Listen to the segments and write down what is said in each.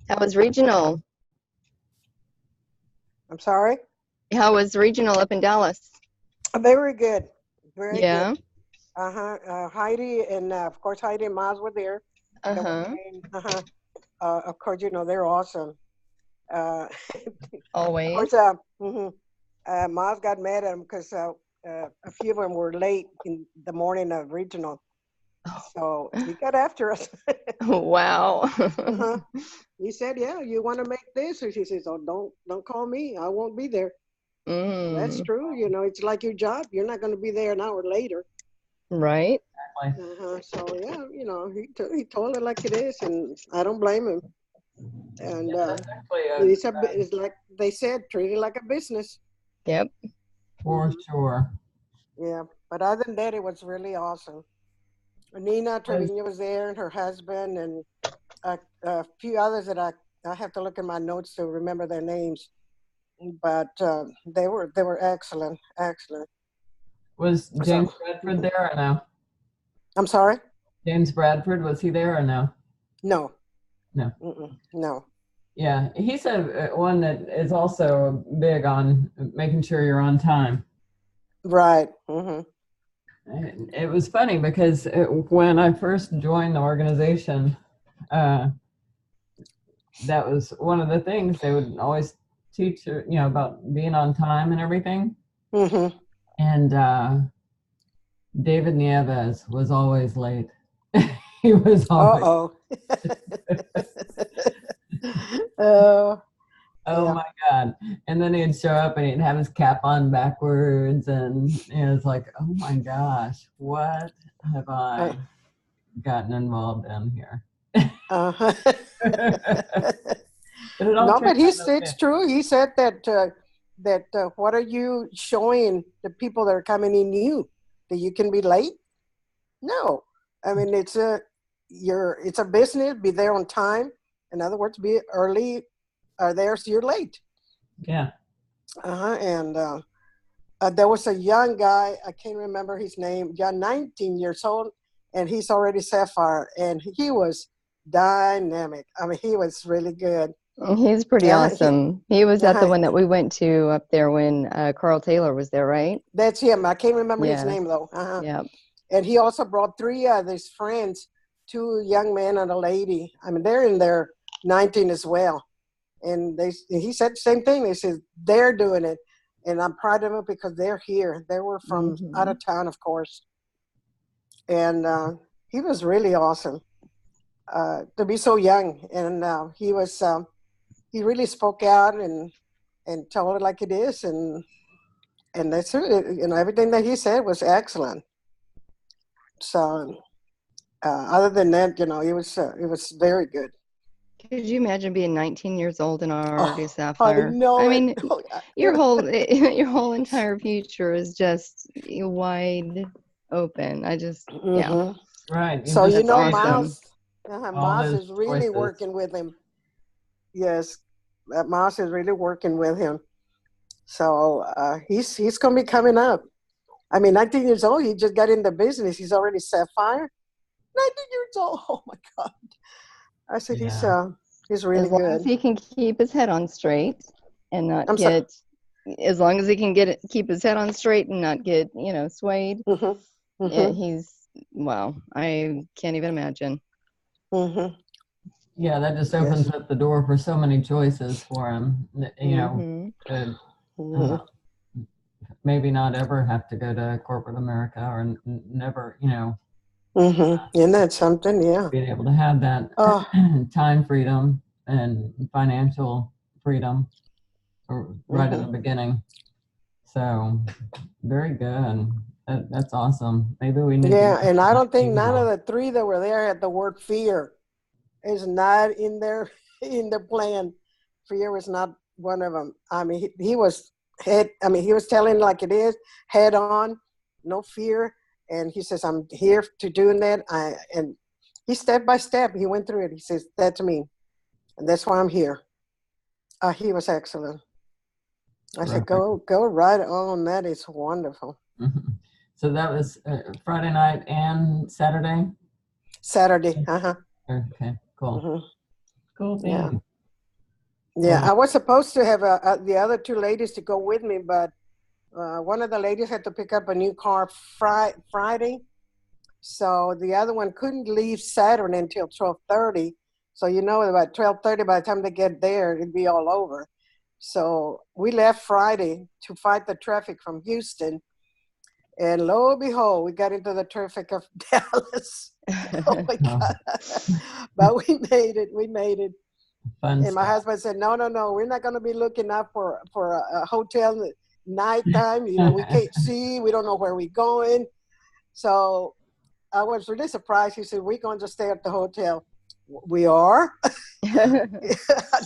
How was regional? I'm sorry. How was regional up in Dallas? Very good. Very good. Yeah. Uh-huh. Heidi and of course Heidi and Miles were there. They were Uh-huh. playing. Of course, they're awesome. Uh, of Always. course, Miles got mad at him because a few of them were late in the morning of regional, so he got after us. Wow. uh-huh. He said, "Yeah, you want to make this?" Or she says, "Oh, don't call me. I won't be there." That's Mm, true. It's like your job. You're not going to be there an hour later. right. Exactly. So yeah, he told it like it is, and I don't blame him. And Yeah, that's actually it's like they said, treat it like a business. Yep. for hmm sure. Yeah, but other than that, it was really awesome. Nina Was Trevino was there, and her husband, and a few others that I have to look at my notes to remember their names. But they were excellent, excellent. was So James Bradford there or no? I'm sorry. James Bradford, was he there or no? No, No. no. Yeah, he's one that is also big on making sure you're on time. Right. And it was funny because when I first joined the organization, uh, that was one of the things they would always teach about being on time and everything. Mm-hmm. And David Nieves was always late. He was always. Uh-oh. Oh, Oh yeah. my God. And then he'd show up and he'd have his cap on backwards. And it's like, oh my gosh, what have Uh, I gotten involved in here? uh-huh. But it all No, turned but out okay. it's true. He said that what are you showing the people that are coming in new that you can be late? No, I mean it's a business. Be there on time. In other words, be early or there so you're late. Yeah. And there was a young guy. I can't remember his name. Young, 19 years old, and he's already Sapphire, and he was dynamic. I mean, he was really good. He's pretty He, awesome. He was at the uh, one that we went to up there when Carl Taylor was there, right? that's him. I can't remember his Yes. name though. Yep. And he also brought three of his friends, two young men and a lady. I mean, they're in their 19 as well. And he said the same thing. They said they're doing it, and I'm proud of them because they're here. They were from out Hmm. of town, of course, and he was really awesome to be so young. And he really spoke out and told it like it is, and that's it. Everything that he said was excellent. So other than that, it was very good. Could you imagine being 19 years old and already Oh, I Sapphire? I know it. mean, Oh, your whole your whole entire future is just wide open. Yeah, hmm Right. You So just that's awesome. Miles, all Miles those is really choices. working with him. Yes, Miles is really working with him. So he's gonna be coming up. I mean, 19 years old. He just got in the business. He's already Sapphire. 19 years old. Oh my God! I said Yeah. he's As really long as good. he can keep his head on straight and not I'm sorry. get, as long as he can keep his head on straight and not get, swayed, hmm yeah, hmm wow, I can't even imagine. hmm Yeah, that just opens Yes. up the door for so many choices for him, Hmm. to hmm uh, maybe not ever have to go to corporate America or never, Isn't that something? Yeah. being able to have that Oh. time freedom and financial freedom right in the hmm beginning. So very good. That's awesome. Maybe we need to Yeah, get and I don't think him none of involved. the three that were there had the word fear. It's not in their in their plan. Fear was not one of them. I mean, he was head. I mean, he was telling like it is, head on, no fear. And he says, "I'm here to doing that." And he step by step he went through it. He says, "That's me, and that's why I'm here." He was excellent. I said, Terrific. "Go right on. That is wonderful." Mhm. So that was Friday night and Saturday. Saturday. Uh huh. Okay, cool. hmm Cool Yeah. thing. Yeah, Well, I was supposed to have the other two ladies to go with me, but one of the ladies had to pick up a new car Friday, so the other one couldn't leave Saturday until 12:30. So about 12:30, by the time they get there, it'd be all over. So we left Friday to fight the traffic from Houston, and lo and behold, we got into the traffic of Dallas. Oh my oh, God! But we made it. We made it. fun And my stuff. husband said, no, no, no, we're not going to be looking up for a hotel at nighttime. We can't see. We don't know where we're going. So I was really surprised. He said, we're going to stay at the hotel. We are. I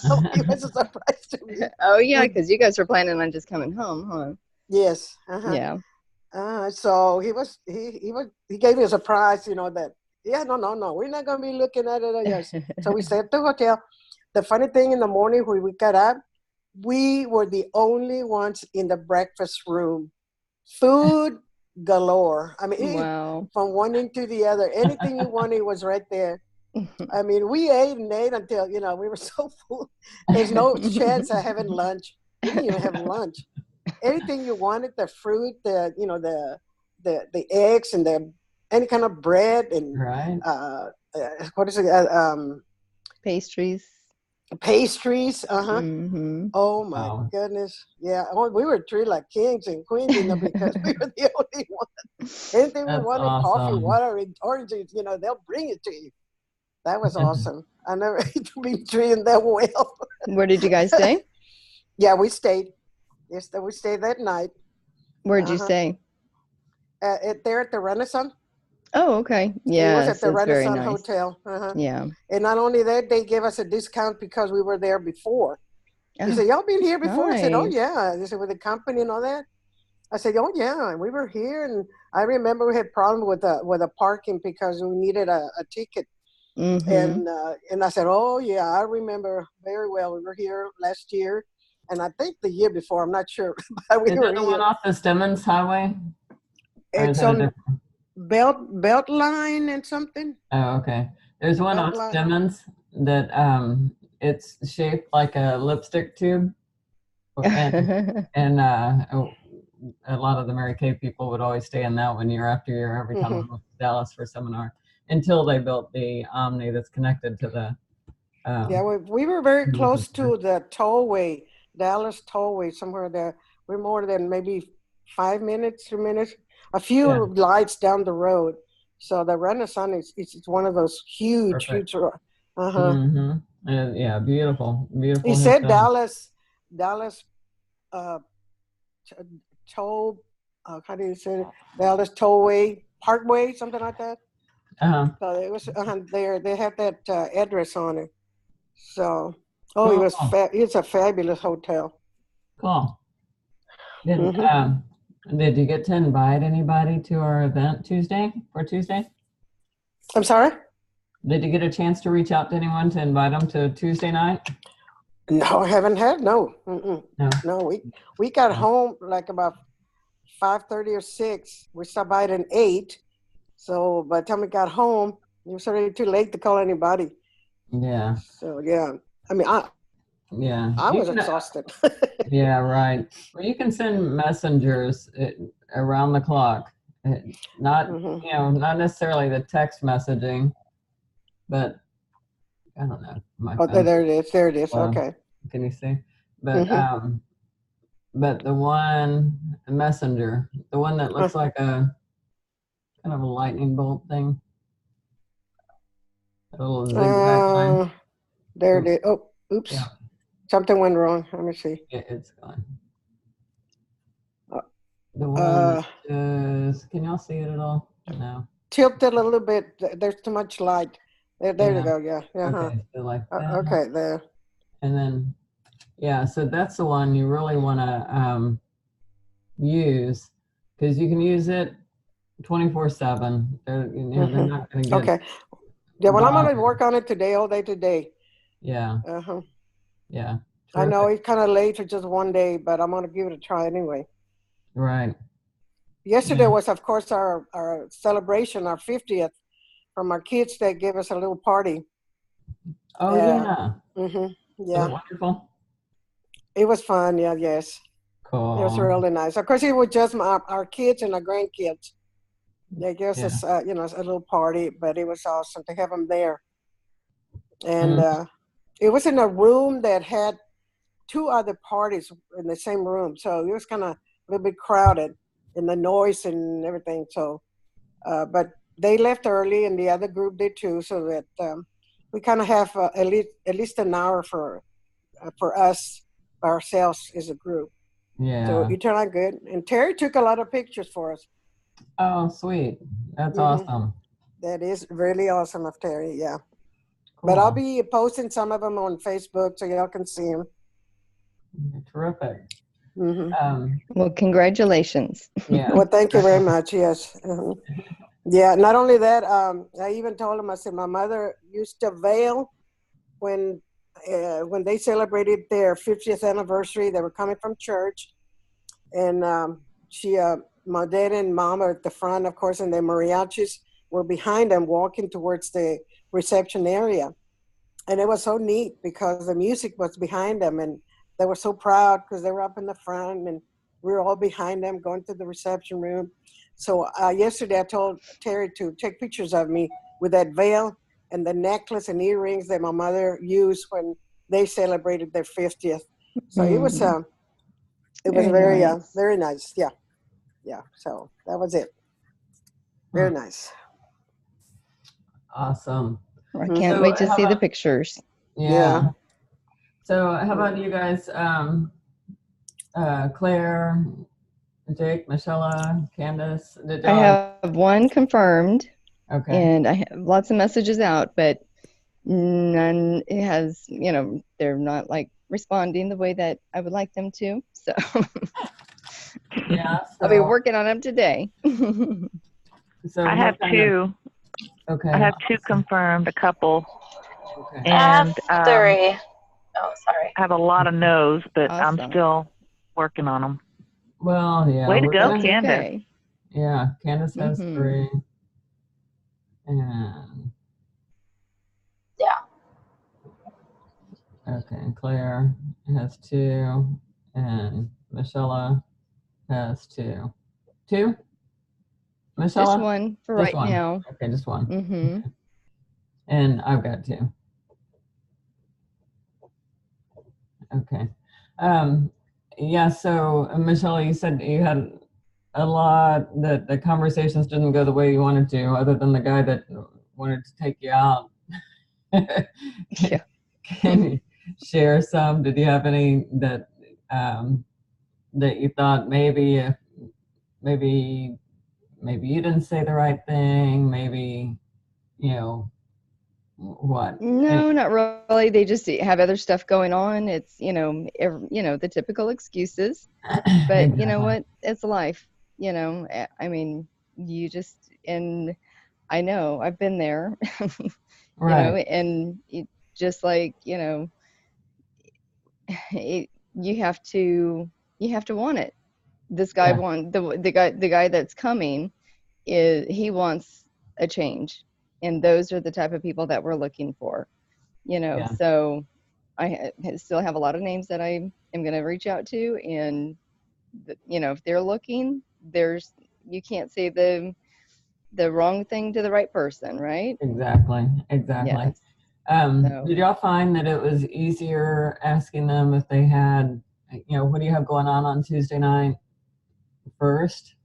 know he was a surprise to me. Oh yeah, We, because you guys were planning on just coming home, huh? yes. Uh-huh. Yeah. So he gave me a surprise, that, yeah, no, no, no, we're not going to be looking at it. Yes. So we stayed at the hotel. The funny thing, in the morning when we got up, we were the only ones in the breakfast room. Food galore. I mean, Wow. from one end to the other. Anything you wanted was right there. I mean, we ate and ate until, we were so full. There's no chance of having lunch. We didn't even have lunch. Anything you wanted, the fruit, the eggs and any kind of bread and Right. what is it? Pastries. Pastries. Uh-huh. Mm-hmm. Oh my Wow. goodness. Yeah. Oh, we were treated like kings and queens, because we were the only one. Anything we That's wanted, coffee, awesome. water, and oranges, they'll bring it to you. That was awesome. I never been treated that well. Where did you guys stay? Yeah, we stayed. Yes, we stayed that night. Where'd you Uh-huh. stay? There at the Renaissance. Oh, okay. It was at Yes, the it's very Renaissance nice. Hotel. Uh-huh. Yeah. And not only that, they gave us a discount because we were there before. He Oh, said, y'all been here before? I said, oh, nice. yeah. They said, with the company and all that. I said, oh, yeah. And we were here. And I remember we had problem with the parking because we needed a ticket. Mm-hmm. And I said, oh, yeah, I remember very well. We were here last year. And I think the year before, I'm not sure, but we Is were that the one here. off the Stemmons Highway? Or is It's that a on different? Beltline and something. Oh, okay. There's one off Beltline. Stemmons that it's shaped like a lipstick tube, and a lot of the Mary Kay people would always stay in that one year after year every time I Mm-hmm. went to Dallas for a seminar until they built the Omni that's connected to the. Yeah, we were very close to the tollway, Dallas tollway, somewhere there. We're more than maybe 5 minutes, 2 minutes, a few Yeah. lights down the road. So the Renaissance is one of those huge, Perfect. huge. Uh-huh. Mm-hmm. Yeah, beautiful, beautiful He said hotel. Dallas, t- toll. How do you say it? Dallas Tollway Parkway, something like that. Uh-huh. So it was there. They had that address on it. So, Cool. it's a fabulous hotel. Cool. Did Mm-hmm. did you get to invite anybody to our event Tuesday? I'm sorry? Did you get a chance to reach out to anyone to invite them to Tuesday night? No, I haven't had, no. Mm-mm. No. No, we got home like about 5:30 or 6. We stopped by at 8. So by the time we got home, it was already too late to call anybody. Yeah. So, yeah. I mean, Yeah. I You was can, exhausted. yeah, right. Well, you can send messengers around the clock. Not, Mm-hmm. not necessarily the text messaging, but I don't know. My Oh, phone. there it is. There it is. Well, Okay. can you see? But Mm-hmm. but the messenger, the one that looks like a kind of a lightning bolt thing, a little zigzag line. There it is. Oh, oops. Yeah, Something went wrong. Let me see. it's gone. Uh, The one that says, can y'all see it at all? No. Tilt it a little bit. There's too much light. There you Yeah. go. Yeah. Uh-huh. Okay, so like that. Okay, there. And then, yeah, so that's the one you really want to use because you can use it 24/7. They're not going to get Okay. Yeah, well, I'm going to bothered. work on it today, all day today. Yeah, Uh-huh. yeah. I know Terrific. it's kind of late for just one day, but I'm going to give it a try anyway. Right. Yesterday Yeah. was, of course, our celebration, our 50th, from our kids. They gave us a little party. Oh, yeah. Mm-hmm. Was Yeah. it wonderful? It was fun. Yeah, yes. It was Cool. really nice. Of course, it was just our kids and our grandkids. They gave Yeah. us, a little party, but it was awesome to have them there. And Mm, it was in a room that had two other parties in the same room, so it was kind of a little bit crowded in the noise and everything. So, but they left early, and the other group did too, so that we kind of have at least an hour for us ourselves as a group. So yeah. it turned out good, and Terry took a lot of pictures for us. Oh, sweet. That's Hmm. awesome. That is really awesome of Terry. Yeah. But I'll Cool. be posting some of them on Facebook so y'all can see them. Terrific. Hmm. Well, congratulations. Yeah. Well, thank you very much. Yes. Yeah. Not only that, I even told him, I said, my mother used to veil when they celebrated their 50th anniversary. They were coming from church, and my dad and mom are at the front, of course, and the mariachis were behind them, walking towards the reception area. And it was so neat because the music was behind them, and they were so proud because they were up in the front, and we were all behind them going to the reception room. So yesterday I told Terry to take pictures of me with that veil and the necklace and earrings that my mother used when they celebrated their 50th. So it was Mm, very very nice. very nice. Yeah, yeah. So that was it. Very nice. Awesome. I Hmm. can't So wait to how see the about, pictures. Yeah. yeah. So how about you guys, Claire, Jake, Michelle, Candace? Did I y'all? have one confirmed, Okay. and I have lots of messages out, but none has, they're not like responding the way that I would like them to. So Yeah. I'll be So working on them today. so I have what kind of? two. Okay. I have two Awesome. confirmed, a couple, Okay. and F3. Oh, sorry. I have a lot of no's, but I'm Awesome. still working on them. Well, yeah, Way to we're go, That's gonna. Candace. okay. Yeah, Candace has Hmm 3, and Yeah. okay, and Claire has 2, and Michelle has 2. 2, Just Michelle? one for Just right 1. now. Okay, just 1. Hmm Okay. And I've got 2. Okay. Um, yeah. So Michelle, you said you had a lot that the conversations didn't go the way you wanted to, other than the guy that wanted to take you out. Yeah. Can you share some? Did you have any that that you thought maybe you didn't say the right thing? Maybe you know what? No, not really. They just have other stuff going on. It's, the typical excuses. But you know Exactly. what? It's life. I mean, and I know I've been there, Right. and just like, you have to want it. This guy Yeah. want the guy that's coming he wants a change, and those are the type of people that we're looking for. Yeah. So I still have a lot of names that I am going to reach out to, and if they're looking, you can't say the wrong thing to the right person, right? Exactly. Exactly. Yes. So Did y'all find that it was easier asking them if they had, what do you have going on Tuesday night first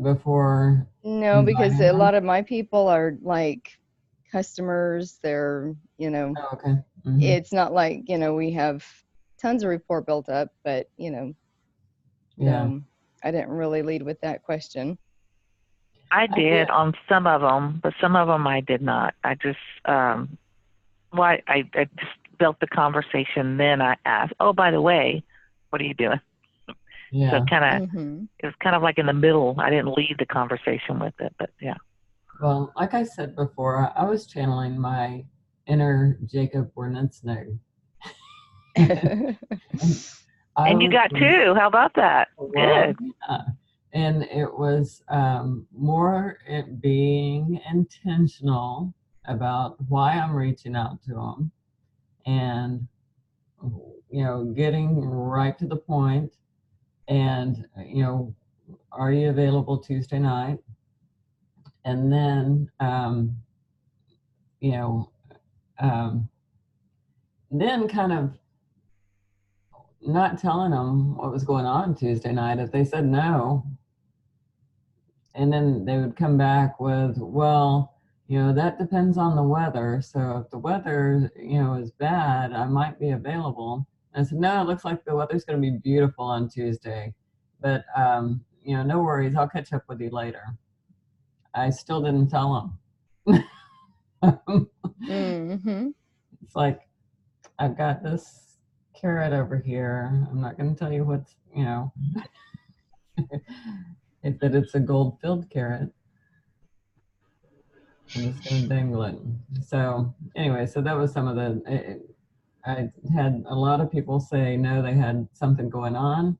before no, because inviting a them? lot of my people are like customers. They're, Oh, okay. Hmm. it's not like, we have tons of rapport built up, but, Yeah. so I didn't really lead with that question. I I did. did on some of them, but some of them I did not. I just, I just built the conversation. Then I asked, "Oh, by the way, what are you doing?" So Yeah. it was kind of like in the middle. I didn't lead the conversation with it, but yeah. Well, like I said before, I was channeling my inner Jacob Wernitznig. And you got 2. How about that? Well, Good. yeah. And it was more it being intentional about why I'm reaching out to them and getting right to the point, and are you available Tuesday night? And then you know um, then kind of not telling them what was going on Tuesday night. If they said no, and then they would come back with, well, that depends on the weather. So if the weather, is bad, I might be available. And I said, no, it looks like the weather's going to be beautiful on Tuesday. But, no worries. I'll catch up with you later. I still didn't tell them. Mm-hmm. It's like, I've got this carrot over here. I'm not going to tell you what's, that it's a gold-filled carrot. I'm just going to dangle it. So anyway, so that was some of I had a lot of people say no, they had something going on.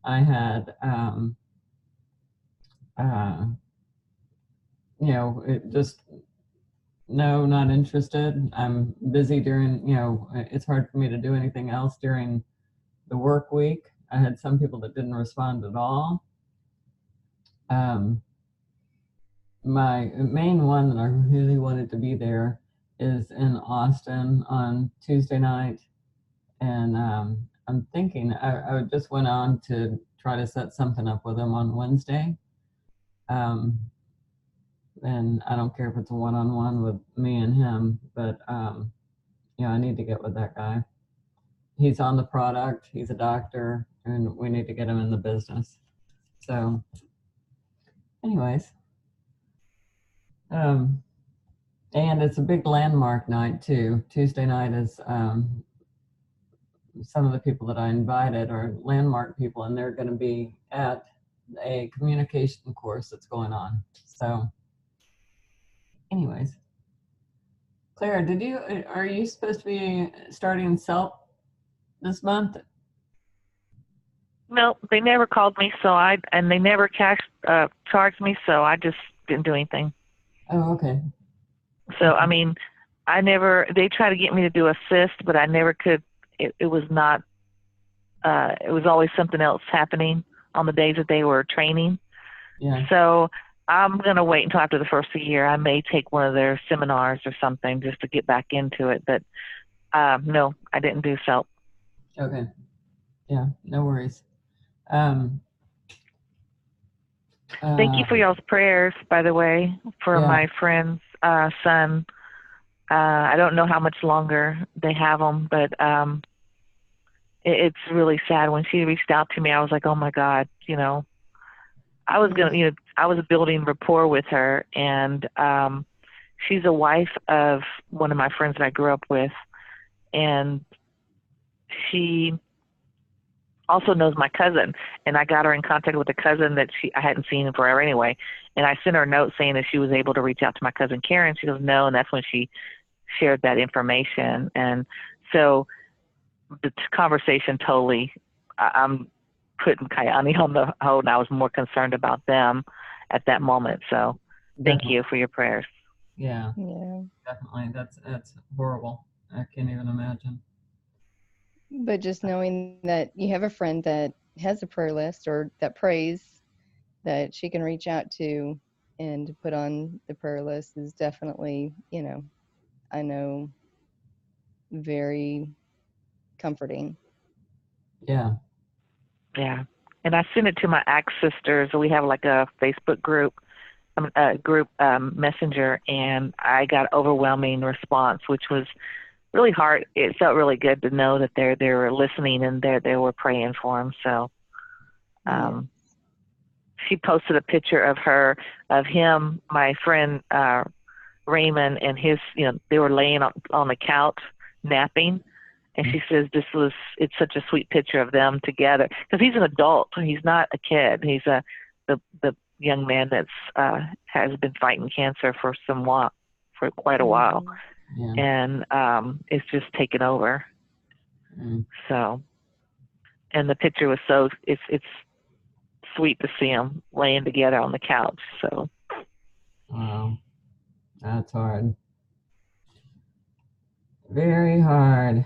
I had, just no, not interested. I'm busy during, it's hard for me to do anything else during the work week. I had some people that didn't respond at all. My main one that I really wanted to be there is in Austin on Tuesday night. And I'm thinking I just went on to try to set something up with him on Wednesday. And I don't care if it's a one-on-one with me and him, but I need to get with that guy. He's on the product, he's a doctor, and we need to get him in the business. So anyways, and it's a big landmark night too. Tuesday night is some of the people that I invited are landmark people, and they're going to be at a communication course that's going on. So anyways, Claire, are you supposed to be starting SELP this month? No, they never called me, and they never charged me, so I just didn't do anything. Oh, okay. So, I mean, they tried to get me to do assist, but I never could. It was not, it was always something else happening on the days that they were training. Yeah. So I'm going to wait until after the first of the year. I may take one of their seminars or something just to get back into it. But no, I didn't do SELP. Okay. Yeah, no worries. Thank you for y'all's prayers, by the way, for my friend's son. I don't know how much longer they have him, but it's really sad. When she reached out to me, I was like, oh my God, I was I was building rapport with her, and she's a wife of one of my friends that I grew up with, and she also knows my cousin, and I got her in contact with a cousin that I hadn't seen in forever anyway, and I sent her a note saying that she was able to reach out to my cousin Karen. She goes, no, and that's when she shared that information. And so the conversation totally, I'm putting Kayani on the hold, and I was more concerned about them at that moment. So thank you for your prayers. Yeah, definitely. That's horrible. I can't even imagine. But just knowing that you have a friend that has a prayer list or that prays, that she can reach out to and put on the prayer list is definitely, I know, very comforting. Yeah. Yeah. And I sent it to my ACT sisters. We have like a Facebook group, messenger, and I got overwhelming response, which was really hard. It felt really good to know that they were listening and they were praying for him. So she posted a picture of him, my friend Raymond, and his, they were laying on the couch napping. And she says it's such a sweet picture of them together, because he's an adult. He's not a kid. He's the young man that's has been fighting cancer for quite a while. Yeah. And it's just taken over. So, and the picture was it's sweet to see them laying together on the couch. So, wow, that's hard. Very hard.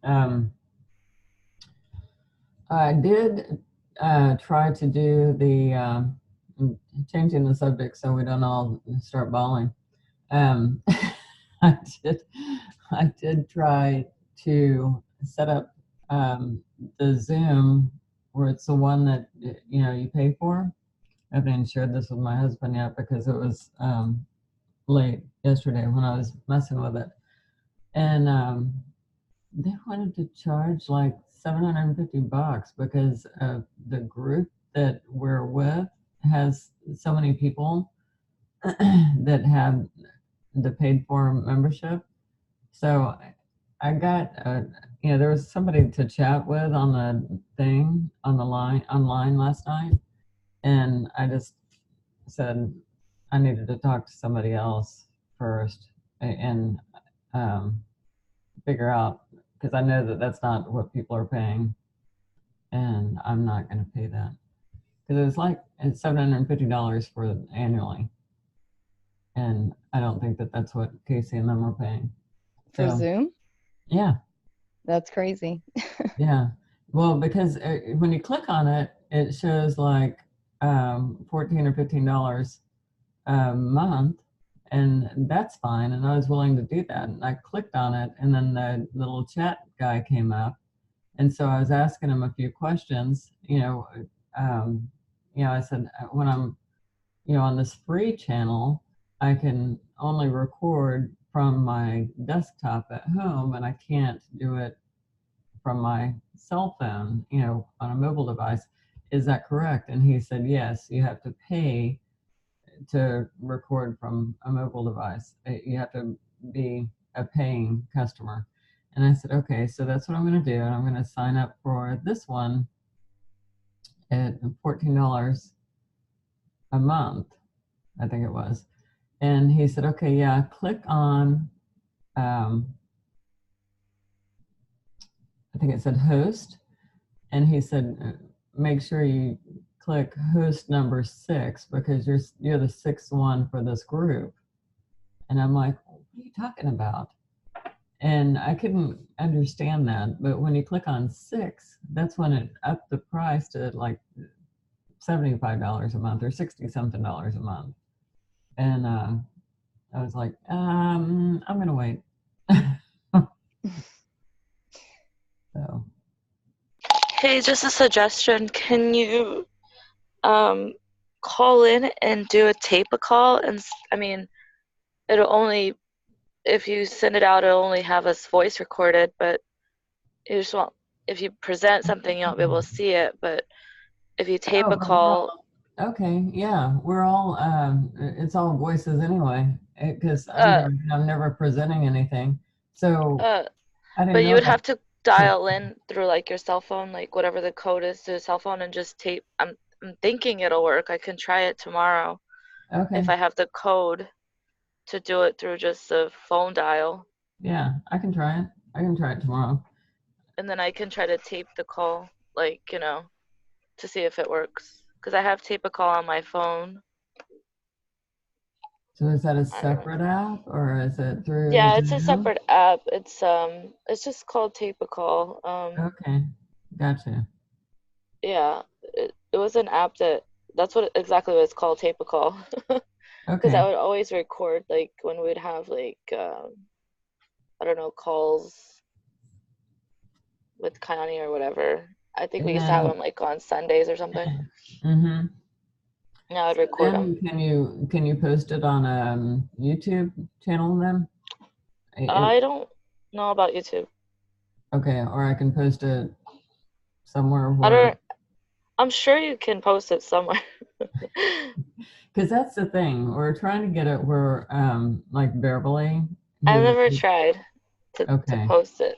I did try to do the changing the subject so we don't all start bawling. I did I did try to set up the Zoom where it's the one that you pay for. I haven't shared this with my husband yet because it was late yesterday when I was messing with it, and they wanted to charge like $750 because the group that we're with has so many people that have the paid for membership. So I got, there was somebody to chat with on the thing on the line online last night, and I just said I needed to talk to somebody else first and figure out, because I know that that's not what people are paying, and I'm not going to pay that because it's $750 for annually, and I don't think that that's what Casey and them are paying. For So, Zoom? yeah. That's crazy. Yeah. Well, because when you click on it, it shows like $14 or $15 a month, and that's fine. And I was willing to do that. And I clicked on it, and then the little chat guy came up, and so I was asking him a few questions. I said when I'm on this free channel, I can only record from my desktop at home, and I can't do it from my cell phone, on a mobile device. Is that correct? And he said, yes, you have to pay to record from a mobile device. You have to be a paying customer. And I said, okay, so that's what I'm going to do. And I'm going to sign up for this one at $14 a month, I think it was. And he said, okay, yeah, click on, I think it said host. And he said, make sure you click host number 6 because you're the 6th one for this group. And I'm like, what are you talking about? And I couldn't understand that. But when you click on 6, that's when it upped the price to like $75 a month or 60 something dollars a month. And I was like, I'm going to wait. So. Hey, just a suggestion. Can you call in and do a tape a call? And it'll only, if you send it out, it'll only have us voice recorded, but you just won't, if you present something, you won't be able to see it. But if you tape a call. Okay, yeah, we're all, it's all voices anyway, because I'm never presenting anything. So I didn't but know you would that. have to dial in through like your cell phone, like whatever the code is to the cell phone, and just tape. I'm thinking it'll work. I can try it tomorrow. Okay. If I have the code to do it through just a phone dial. Yeah, I can try it. I can try it tomorrow. And then I can try to tape the call, like, to see if it works. Because I have tape a call on my phone. So is that a separate app or is it through? Yeah, it's Zoom? a separate app. It's just called Tape a Call. Okay, gotcha. Yeah, it was an app that's exactly what it's called, Tape a Call. Because Okay. I would always record like when we'd have like I don't know, calls with Connie or whatever. I think we used to have them like on Sundays or something. Mm-hmm. Now I'd record them. Can you post it on a YouTube channel then? I don't know about YouTube. Okay, or I can post it somewhere I where. don't. I'm sure you can post it somewhere. Because that's the thing. We're trying to get it where, like Beverly. I've never tried to post it.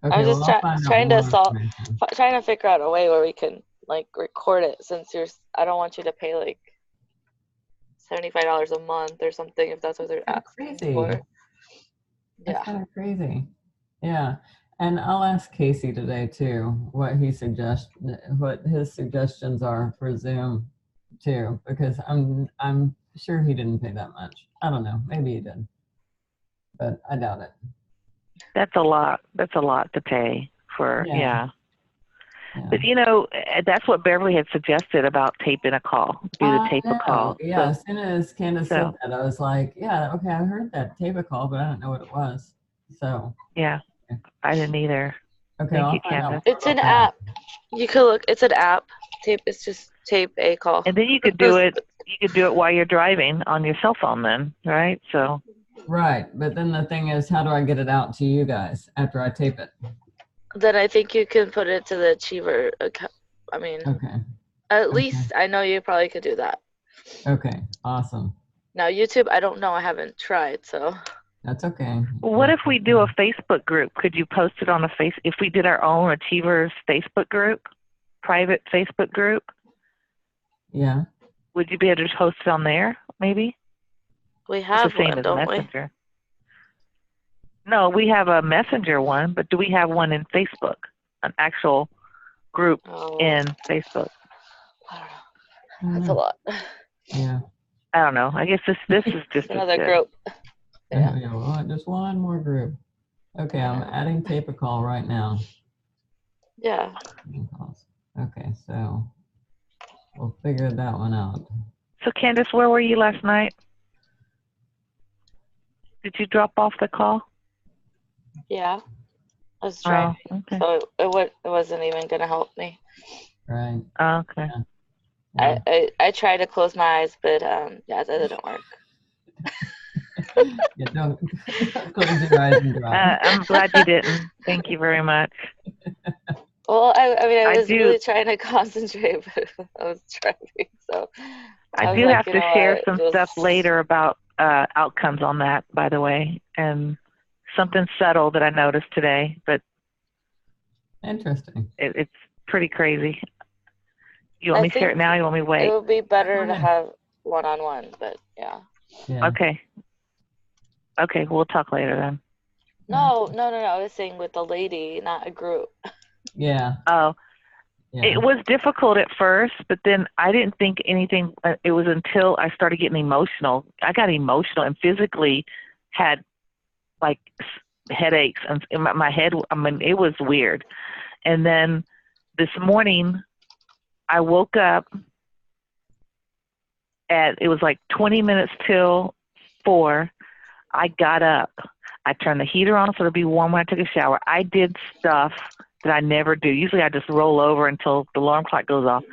Okay, I'm just well, I'll find out trying more to trying to figure out a way where we can like record it, since I don't want you to pay like $75 a month or something if that's what they're asking for. That's kind of crazy. Yeah. And I'll ask Casey today too what his suggestions are for Zoom too, because I'm sure he didn't pay that much. I don't know, maybe he did, but I doubt it. That's a lot. That's a lot to pay. for Yeah. yeah. Yeah. But that's what Beverly had suggested about taping a call. Do the I tape a call. know. Yeah, as soon as Candace said So that, I was like, yeah, okay, I heard that tape a call, but I don't know what it was. So, yeah, I didn't either. okay, Thank I'll you, find out Candace. more It's an about that. app. You could look. It's an app. Tape. It's just tape a call. And then you could do it. You could do it while you're driving on your cell phone, then, right? So Right, but then the thing is, how do I get it out to you guys after I tape it? Then I think you can put it to the Achiever account. I mean, Okay, at Okay. least I know you probably could do that. okay, awesome. Now YouTube, I don't know. I haven't tried. So That's okay. what if we do a Facebook group? Could you post it on a if we did our own Achievers Facebook group, private Facebook group? Yeah. Would you be able to post it on there? Maybe we it's have the same one, as don't we? Messenger. No, we have a Messenger one, but do we have one in Facebook? An actual group Oh, in Facebook? I don't know. That's a lot. Yeah. I don't know. I guess this is just as Another good. group. Yeah. Yeah. Well, just one more group. Okay, I'm adding tape a call right now. Yeah. Okay, so we'll figure that one out. So Candace, where were you last night? Did you drop off the call? Yeah. I was driving, okay. so it wasn't even gonna help me. Right. Okay. Yeah. I tried to close my eyes, but yeah, that didn't work. Yeah, don't close your eyes and drive. I'm glad you didn't. Thank you very much. Well, I mean, I I was do- really trying to concentrate, but I was driving, so I was do like, have you to know share what, some just- stuff later about outcomes on that, by the way, and something subtle that I noticed today, but Interesting. it's pretty crazy. You want I me to share it think now? You want me to wait? It would be better Go to ahead. have one-on-one, but yeah. Yeah. Okay. Okay, we'll talk later then. No. I was saying with the lady, not a group. Yeah. Oh, Yeah. it was difficult at first, but then I didn't think anything. It was until I started getting emotional. I got emotional and physically had like headaches and in my head. I mean, it was weird. And then this morning, I woke up it was like 20 minutes till 4. I got up. I turned the heater on so it'd be warm when I took a shower. I did stuff that I never do. Usually I just roll over until the alarm clock goes off.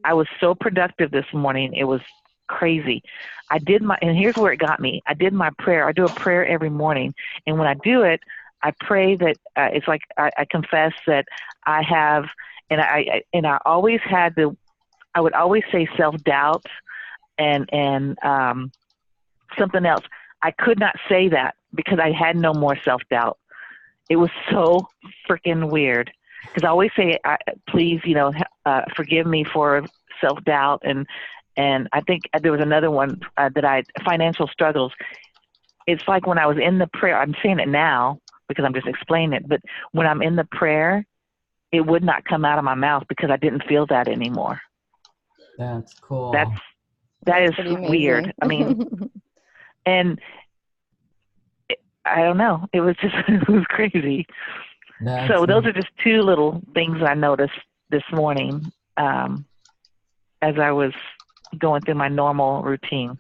I was so productive this morning. It was crazy. And here's where it got me. I did my prayer. I do a prayer every morning. And when I do it, I pray that it's like I confess that I have, and I always had I would always say self-doubt and something else. I could not say that because I had no more self-doubt. It was so freaking weird because I always say, please, forgive me for self-doubt. And I think there was another one financial struggles. It's like when I was in the prayer, I'm saying it now because I'm just explaining it, but when I'm in the prayer, it would not come out of my mouth because I didn't feel that anymore. That's cool. That is pretty amazing. weird. I mean, and I don't know. It was just, it was crazy. So those are just 2 little things I noticed this morning as I was going through my normal routine.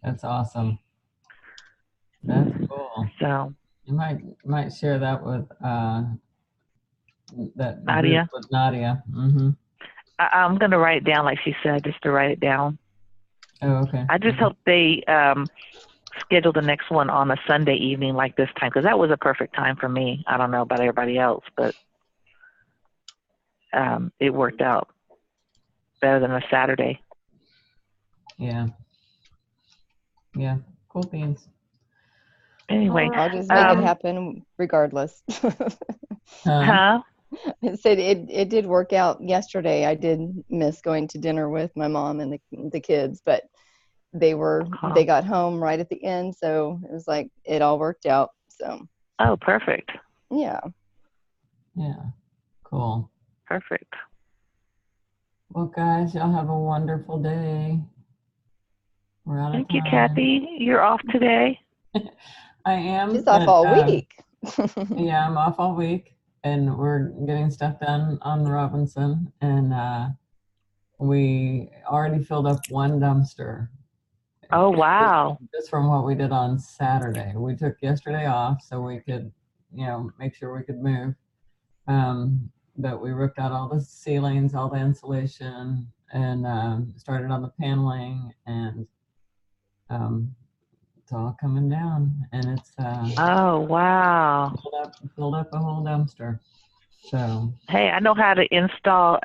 That's awesome. That's cool. So You might share that with that Nadia. group with Nadia. Mm-hmm. I'm going to write it down like she said, just to write it down. Oh, okay. I just hope they schedule the next one on a Sunday evening like this time, because that was a perfect time for me. I don't know about everybody else, but it worked out better than a Saturday. Yeah. Yeah. Cool beans. Anyway, I'll just make it happen regardless. huh? I said it did work out yesterday. I did miss going to dinner with my mom and the kids, but they got home right at the end, so it was like it all worked out. So Oh, perfect. yeah. Yeah. Cool. Perfect. Well, guys, y'all have a wonderful day. We're out of Thank you, time. Kathy. You're off today. I am. She's off but, all week. Yeah, I'm off all week. and we're getting stuff done on Robinson, and we already filled up one dumpster. Oh, wow. Just from what we did on Saturday. We took yesterday off so we could, make sure we could move. But we ripped out all the ceilings, all the insulation, and started on the paneling, and it's all coming down, and it's Oh, wow. filled up a whole dumpster. So Hey, I know how to install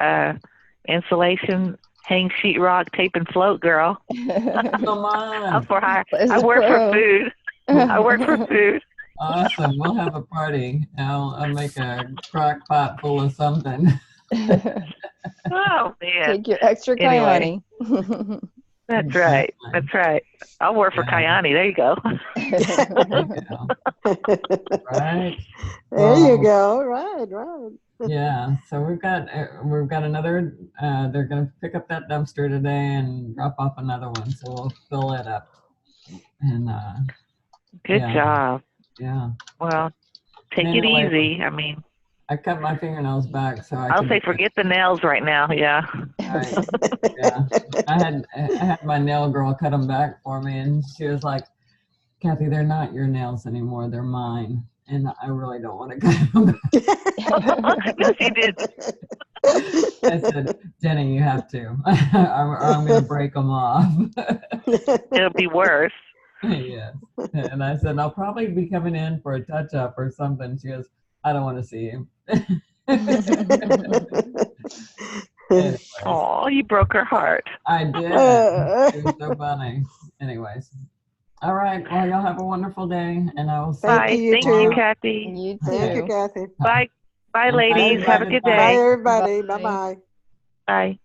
insulation, hang sheetrock, tape, and float, girl. come on. I'm for hire. As I a work for pro. food. I work for food. Awesome. We'll have a party. I'll make a crock pot full of something. Oh, man. Take your extra Anyway. Kyani. That's right. That's right. I'll work for Yeah. Kyani. There you go. Right? There you Well, go. Right. Yeah. So we've got another. They're gonna pick up that dumpster today and drop off another one. So we'll fill it up. And Good Yeah. job. yeah, Well, take it Manual labor. easy. I mean, I cut my fingernails back so I I'll could. say forget the nails right now. Yeah. Right. Yeah. I had my nail girl cut them back for me, and she was like, "Kathy, they're not your nails anymore. They're mine, and I really don't want to cut them back." Yes, you did. I said, "Jenny, you have to, or I'm going to break them off." It'll be worse. Yes. And I said, "I'll probably be coming in for a touch up or something." She goes, "I don't want to see you." Anyways, Oh, you broke her heart. I did. It was so funny. Anyways. All right. Well, y'all have a wonderful day, and I will see Thank Bye. you, Thank too. you, Kathy. You Thank you, too. Kathy. Bye. Bye, And bye, ladies. Have a everybody. good Bye. Bye, day. everybody. Bye. Bye-bye. Bye.